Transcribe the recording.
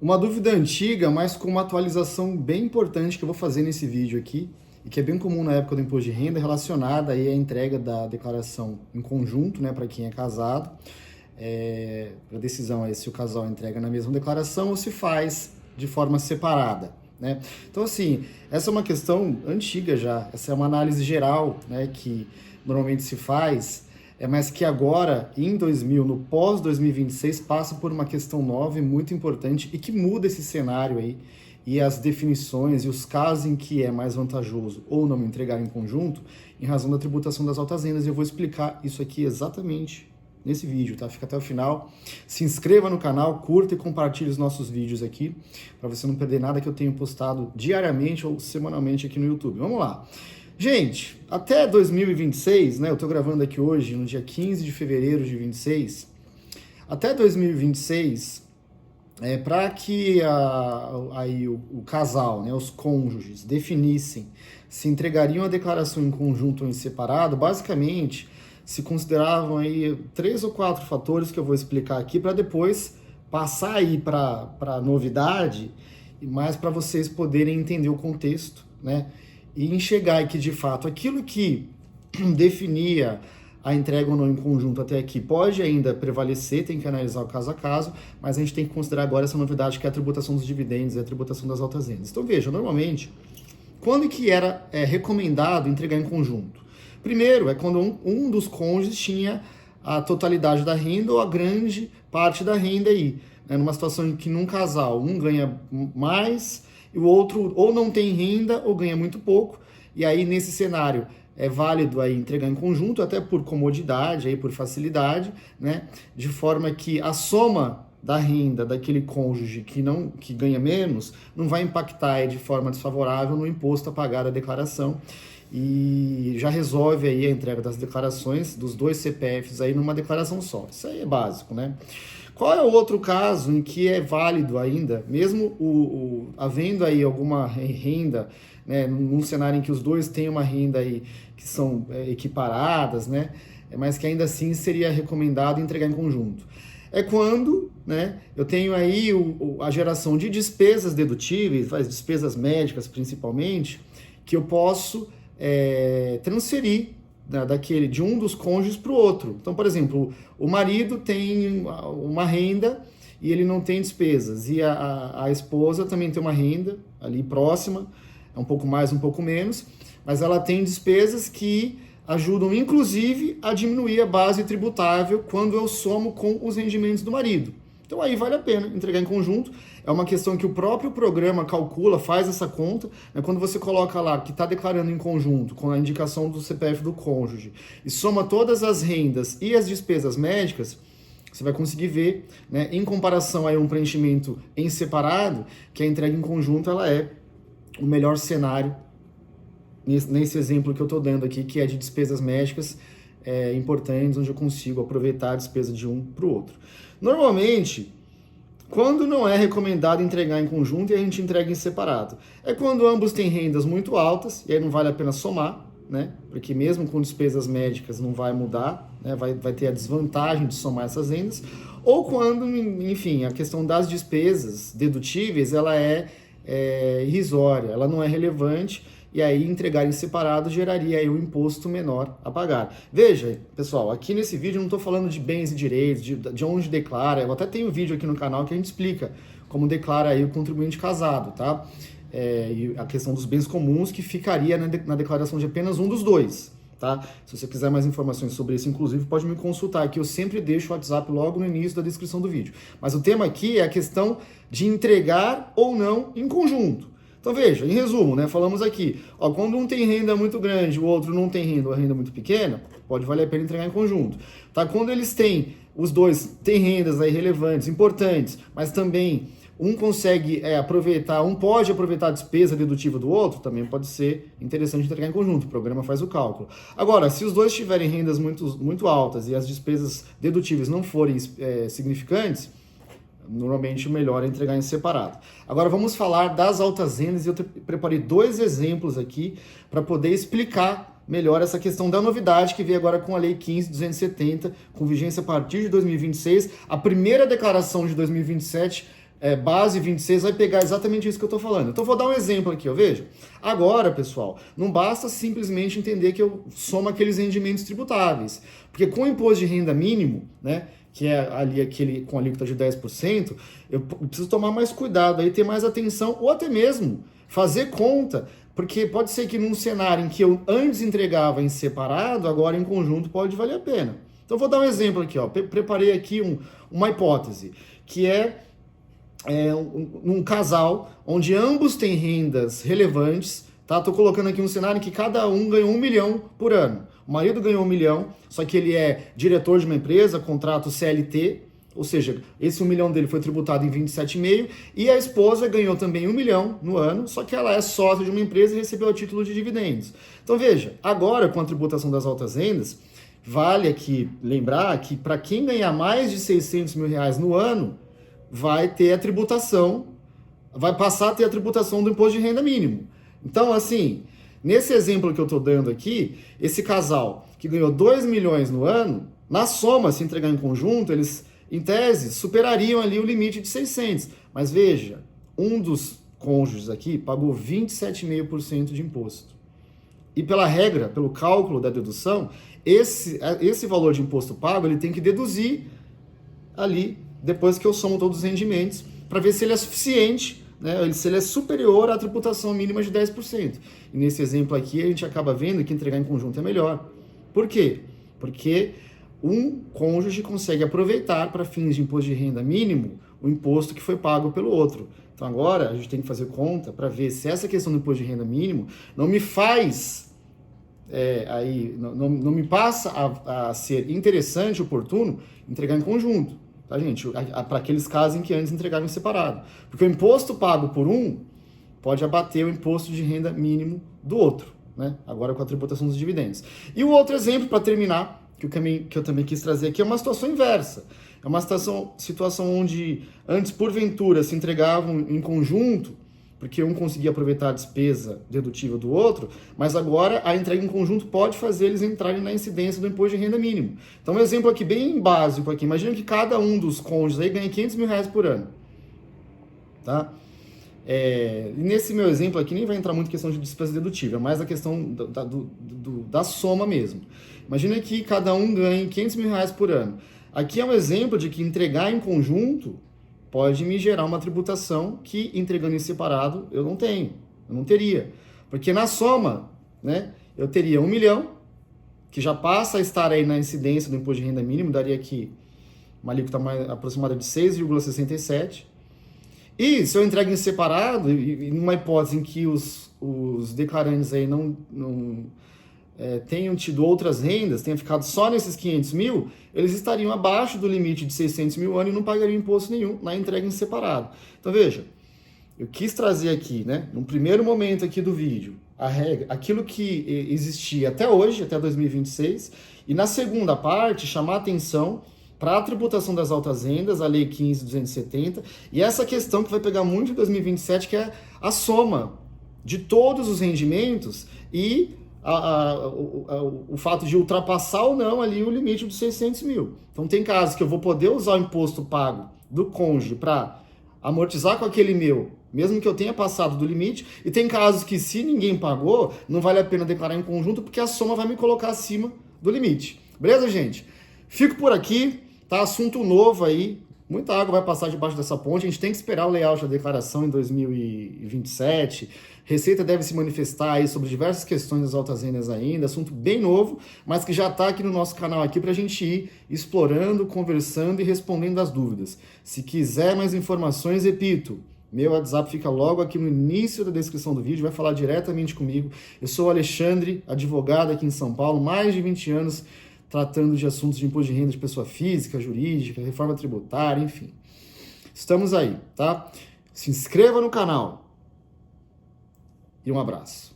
Uma dúvida antiga, mas com uma atualização bem importante que eu vou fazer nesse vídeo aqui, e que é bem comum na época do imposto de renda, relacionada aí à entrega da declaração em conjunto, né, para quem é casado. A decisão é se o casal entrega na mesma declaração ou se faz de forma separada, né? Então, assim, essa é uma questão antiga já, essa é uma análise geral, né, que normalmente se faz, mas que agora, em 2000, no pós-2026, passa por uma questão nova e muito importante e que muda esse cenário aí e as definições e os casos em que é mais vantajoso ou não entregar em conjunto em razão da tributação das altas rendas. E eu vou explicar isso aqui exatamente nesse vídeo, tá? Fica até o final. Se inscreva no canal, curta e compartilhe os nossos vídeos aqui, para você não perder nada que eu tenho postado diariamente ou semanalmente aqui no YouTube. Vamos lá. Gente, até 2026, né? Eu tô gravando aqui hoje, no dia 15 de fevereiro de 26. Até 2026, para que aí o casal, né, os cônjuges, definissem se entregariam a declaração em conjunto ou em separado, basicamente se consideravam aí 3 ou 4 fatores que eu vou explicar aqui para depois passar aí para novidade, mas para vocês poderem entender o contexto, né? E enxergar que, de fato, aquilo que definia a entrega ou não em conjunto até aqui pode ainda prevalecer, tem que analisar o caso a caso, mas a gente tem que considerar agora essa novidade que é a tributação dos dividendos e a tributação das altas rendas. Então, veja, normalmente, quando que era recomendado entregar em conjunto? Primeiro, é quando um dos cônjuges tinha a totalidade da renda ou a grande parte da renda aí, né? Numa situação em que num casal um ganha mais e o outro ou não tem renda ou ganha muito pouco, e aí nesse cenário é válido aí entregar em conjunto, até por comodidade, aí por facilidade, né? De forma que a soma da renda daquele cônjuge que ganha menos não vai impactar aí de forma desfavorável no imposto a pagar da declaração, e já resolve aí a entrega das declarações dos dois CPFs aí numa declaração só. Isso aí é básico, né? Qual é o outro caso em que é válido ainda, mesmo havendo aí alguma renda, né, num cenário em que os dois têm uma renda aí que são equiparadas, né, mas que ainda assim seria recomendado entregar em conjunto? É quando, né, eu tenho aí a geração de despesas dedutíveis, as despesas médicas principalmente, que eu posso transferir de um dos cônjuges para o outro. Então, por exemplo, o marido tem uma renda e ele não tem despesas, e a esposa também tem uma renda ali próxima, é um pouco mais, um pouco menos, mas ela tem despesas que ajudam, inclusive, a diminuir a base tributável quando eu somo com os rendimentos do marido. Então aí vale a pena entregar em conjunto. É uma questão que o próprio programa calcula, faz essa conta, né? Quando você coloca lá que está declarando em conjunto com a indicação do CPF do cônjuge e soma todas as rendas e as despesas médicas, você vai conseguir ver, né, em comparação a um preenchimento em separado, que a entrega em conjunto ela é o melhor cenário nesse exemplo que eu estou dando aqui, que é de despesas médicas importantes, onde eu consigo aproveitar a despesa de um para o outro. Normalmente, quando não é recomendado entregar em conjunto e a gente entrega em separado, é quando ambos têm rendas muito altas, e aí não vale a pena somar, né? Porque mesmo com despesas médicas não vai mudar, né? Vai ter a desvantagem de somar essas rendas, ou quando, enfim, a questão das despesas dedutíveis, ela é irrisória, ela não é relevante, e aí entregar em separado geraria aí um imposto menor a pagar. Veja, pessoal, aqui nesse vídeo eu não estou falando de bens e direitos, de onde declara, eu até tenho um vídeo aqui no canal que a gente explica como declara aí o contribuinte casado, tá? E a questão dos bens comuns que ficaria na declaração de apenas um dos dois, tá? Se você quiser mais informações sobre isso, inclusive, pode me consultar aqui, eu sempre deixo o WhatsApp logo no início da descrição do vídeo. Mas o tema aqui é a questão de entregar ou não em conjunto. Então veja, em resumo, né, falamos aqui, quando um tem renda muito grande, o outro não tem renda, ou a renda muito pequena, pode valer a pena entregar em conjunto. Tá? Quando eles têm, os dois têm rendas aí relevantes, importantes, mas também um consegue aproveitar, um pode aproveitar a despesa dedutiva do outro, também pode ser interessante entregar em conjunto, o programa faz o cálculo. Agora, se os dois tiverem rendas muito, muito altas e as despesas dedutíveis não forem significantes, normalmente o melhor é entregar em separado. Agora vamos falar das altas rendas e eu preparei 2 exemplos aqui para poder explicar melhor essa questão da novidade que veio agora com a Lei 15.270, com vigência a partir de 2026. A primeira declaração de 2027 base 26 vai pegar exatamente isso que eu estou falando. Então vou dar um exemplo aqui, veja. Agora, pessoal, não basta simplesmente entender que eu somo aqueles rendimentos tributáveis, porque com o imposto de renda mínimo, né, que é ali aquele com alíquota de 10%, eu preciso tomar mais cuidado, aí ter mais atenção, ou até mesmo fazer conta, porque pode ser que num cenário em que eu antes entregava em separado, agora em conjunto pode valer a pena. Então vou dar um exemplo aqui, preparei aqui uma hipótese, que um casal onde ambos têm rendas relevantes, tá? Tô colocando aqui um cenário em que cada um ganhou 1 milhão por ano. O marido ganhou 1 milhão, só que ele é diretor de uma empresa, contrato CLT, ou seja, esse 1 milhão dele foi tributado em 27,5, e a esposa ganhou também 1 milhão no ano, só que ela é sócia de uma empresa e recebeu a título de dividendos. Então veja, agora com a tributação das altas rendas, vale aqui lembrar que para quem ganhar mais de 600 mil reais no ano, vai ter a tributação, vai passar a ter a tributação do imposto de renda mínimo. Então, assim, nesse exemplo que eu estou dando aqui, esse casal que ganhou 2 milhões no ano, na soma, se entregar em conjunto, eles, em tese, superariam ali o limite de 600. Mas veja, um dos cônjuges aqui pagou 27,5% de imposto. E pela regra, pelo cálculo da dedução, esse valor de imposto pago, ele tem que deduzir ali depois que eu somo todos os rendimentos, para ver se ele é suficiente, né, se ele é superior à tributação mínima de 10%. E nesse exemplo aqui, a gente acaba vendo que entregar em conjunto é melhor. Por quê? Porque um cônjuge consegue aproveitar para fins de imposto de renda mínimo o imposto que foi pago pelo outro. Então agora a gente tem que fazer conta para ver se essa questão do imposto de renda mínimo não me faz, não me passa a ser interessante, oportuno, entregar em conjunto. Tá, gente? Para aqueles casos em que antes entregavam em separado. Porque o imposto pago por um pode abater o imposto de renda mínimo do outro, né? Agora com a tributação dos dividendos. E o outro exemplo, para terminar, que eu também quis trazer aqui, é uma situação inversa. É uma situação onde antes, porventura, se entregavam em conjunto, porque um conseguia aproveitar a despesa dedutível do outro, mas agora a entrega em conjunto pode fazer eles entrarem na incidência do imposto de renda mínimo. Então, um exemplo aqui bem básico aqui. Imagina que cada um dos cônjuges aí ganha 500 mil reais por ano. Tá? Nesse meu exemplo aqui nem vai entrar muito questão de despesa dedutível, é mais a questão da soma mesmo. Imagina que cada um ganhe 500 mil reais por ano. Aqui é um exemplo de que entregar em conjunto pode me gerar uma tributação que, entregando em separado, eu não teria. Porque na soma, né, eu teria 1 milhão, que já passa a estar aí na incidência do imposto de renda mínimo, daria aqui uma alíquota aproximada de 6,67. E se eu entrego em separado, e numa hipótese em que os declarantes aí não tenham tido outras rendas, tenham ficado só nesses 500 mil, eles estariam abaixo do limite de 600 mil ano e não pagariam imposto nenhum na entrega em separado. Então veja, eu quis trazer aqui, né, no primeiro momento aqui do vídeo, a regra, aquilo que existia até hoje, até 2026, e na segunda parte, chamar atenção para a tributação das altas rendas, a Lei 15.270, e essa questão que vai pegar muito em 2027, que é a soma de todos os rendimentos e o fato de ultrapassar ou não ali o limite dos 600 mil. Então tem casos que eu vou poder usar o imposto pago do cônjuge para amortizar com aquele meu, mesmo que eu tenha passado do limite, e tem casos que se ninguém pagou, não vale a pena declarar em conjunto, porque a soma vai me colocar acima do limite. Beleza, gente? Fico por aqui, tá? Assunto novo aí, muita água vai passar debaixo dessa ponte, a gente tem que esperar o layout da declaração em 2027, Receita deve se manifestar aí sobre diversas questões das altas rendas ainda, assunto bem novo, mas que já está aqui no nosso canal aqui para a gente ir explorando, conversando e respondendo as dúvidas. Se quiser mais informações, repito, meu WhatsApp fica logo aqui no início da descrição do vídeo, vai falar diretamente comigo. Eu sou o Alexandre, advogado aqui em São Paulo, mais de 20 anos tratando de assuntos de imposto de renda de pessoa física, jurídica, reforma tributária, enfim. Estamos aí, tá? Se inscreva no canal. E um abraço.